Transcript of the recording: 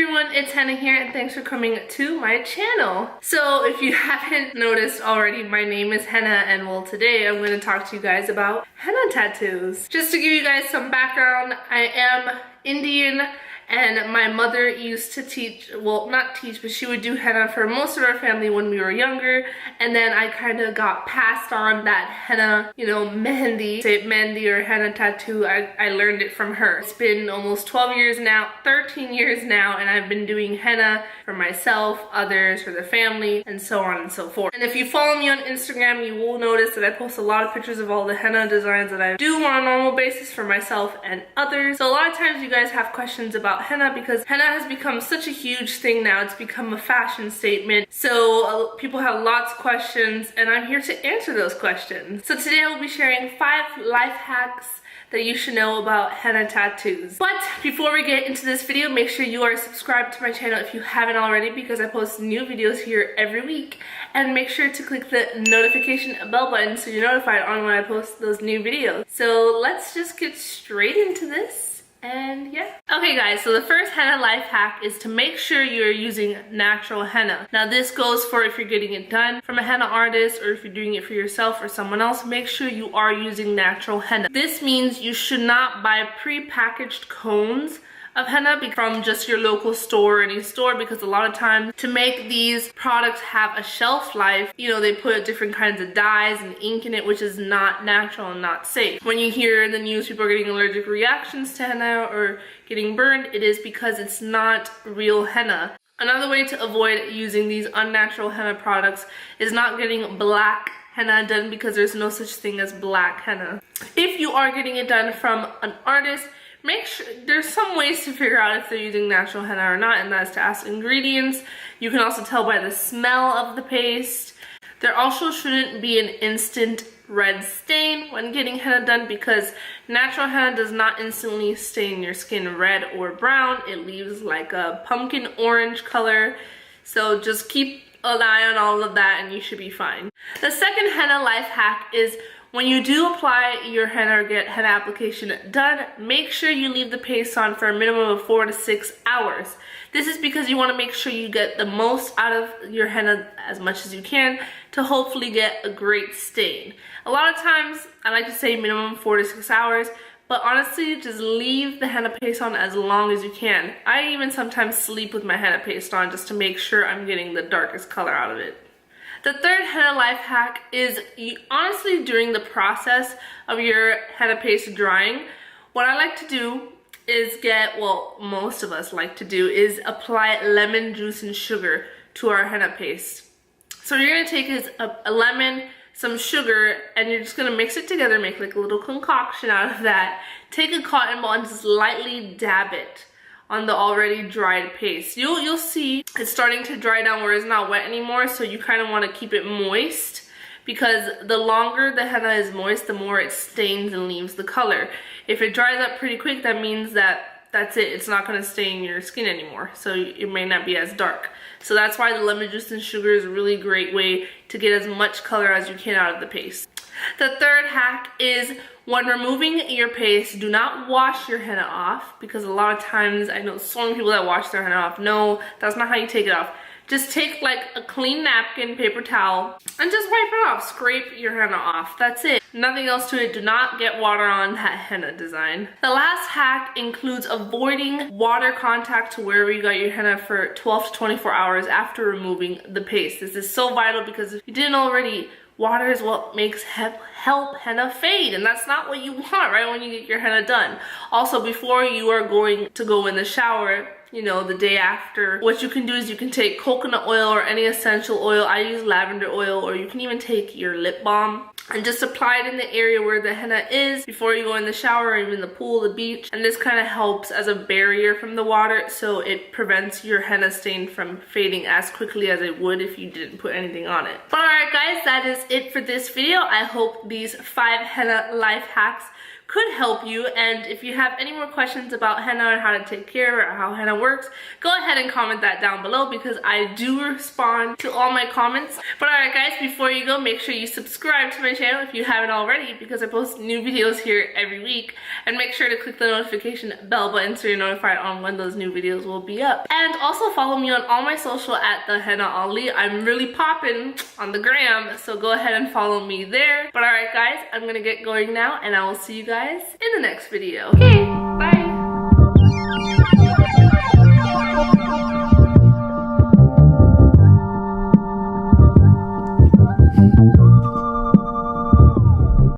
everyone, it's Henna here and thanks for coming to my channel. So if you haven't noticed already, my name is Henna and well today I'm going to talk to you guys about henna tattoos. Just to give you guys some background, I am Indian and my mother used to teach, well not teach, but she would do henna for most of our family when we were younger, and then I kind of got passed on that henna, you know, Mehndi, say Mehndi or henna tattoo. I learned it from her. It's been almost 12 years now, 13 years now, and I've been doing henna for myself, others, for the family, and so on and so forth. And if you follow me on Instagram, you will notice that I post a lot of pictures of all the henna designs that I do on a normal basis for myself and others. So a lot of times you guys have questions about henna because henna has become such a huge thing now. It's become a fashion statement. So people have lots of questions and I'm here to answer those questions. So today I will be sharing 5 life hacks that you should know about henna tattoos. But before we get into this video, make sure you are subscribed to my channel if you haven't already, because I post new videos here every week. And make sure to click the notification bell button so you're notified on when I post those new videos. So let's just get straight into this. And yeah. Okay guys, so the first henna life hack is to make sure you're using natural henna. Now this goes for if you're getting it done from a henna artist or if you're doing it for yourself or someone else, make sure you are using natural henna. This means you should not buy pre-packaged cones of henna from just your local store or any store, because a lot of times to make these products have a shelf life, you know, they put different kinds of dyes and ink in it, which is not natural and not safe. When you hear in the news people are getting allergic reactions to henna or getting burned, it is because it's not real henna. Another way to avoid using these unnatural henna products is not getting black henna done, because there's no such thing as black henna. If you are getting it done from an artist, make sure there's some ways to figure out if they're using natural henna or not, and that's to ask ingredients. You can also tell by the smell of the paste. There also shouldn't be an instant red stain when getting henna done, because natural henna does not instantly stain your skin red or brown. It leaves like a pumpkin orange color. So just keep an eye on all of that and you should be fine. The second henna life hack is when you do apply your henna or get henna application done, make sure you leave the paste on for a minimum of 4 to 6 hours. This is because you want to make sure you get the most out of your henna as much as you can to hopefully get a great stain. A lot of times I like to say minimum 4 to 6 hours, but honestly just leave the henna paste on as long as you can. I even sometimes sleep with my henna paste on just to make sure I'm getting the darkest color out of it. The third henna life hack is honestly during the process of your henna paste drying, what I like to do is most of us like to do is apply lemon juice and sugar to our henna paste. So you're gonna take a lemon, some sugar, and you're just gonna mix it together, make like a little concoction out of that. Take a cotton ball and just lightly dab it on the already dried paste. You'll see it's starting to dry down where it's not wet anymore, so you kind of want to keep it moist, because the longer the henna is moist, the more it stains and leaves the color. If it dries up pretty quick, that means that's it. It's not going to stain your skin anymore, so it may not be as dark. So that's why the lemon juice and sugar is a really great way to get as much color as you can out of the paste. The third hack is when removing your paste, do not wash your henna off, because a lot of times I know so many people that wash their henna off. No, that's not how you take it off. Just take like a clean napkin, paper towel, and just wipe it off. Scrape your henna off. That's it. Nothing else to it. Do not get water on that henna design. The last hack includes avoiding water contact to wherever you got your henna for 12 to 24 hours after removing the paste. This is so vital, because if you didn't already, water is what makes help henna fade, and that's not what you want right when you get your henna done. Also, before you are going to go in the shower, you know, the day after, what you can do is you can take coconut oil or any essential oil. I use lavender oil, or you can even take your lip balm and just apply it in the area where the henna is before you go in the shower or even the pool, the beach. And this kind of helps as a barrier from the water, so it prevents your henna stain from fading as quickly as it would if you didn't put anything on it. But alright guys, that is it for this video. I hope these 5 henna life hacks could help you. And if you have any more questions about henna and how to take care or how henna works, go ahead and comment that down below because I do respond to all my comments. But alright guys, before you go, make sure you subscribe to my channel if you haven't already because I post new videos here every week. And make sure to click the notification bell button so you're notified on when those new videos will be up. And also follow me on all my social at the Henna Ali. I'm really popping on the gram, so go ahead and follow me there. But alright guys, I'm gonna get going now and I will see you guys in the next video. Okay, bye!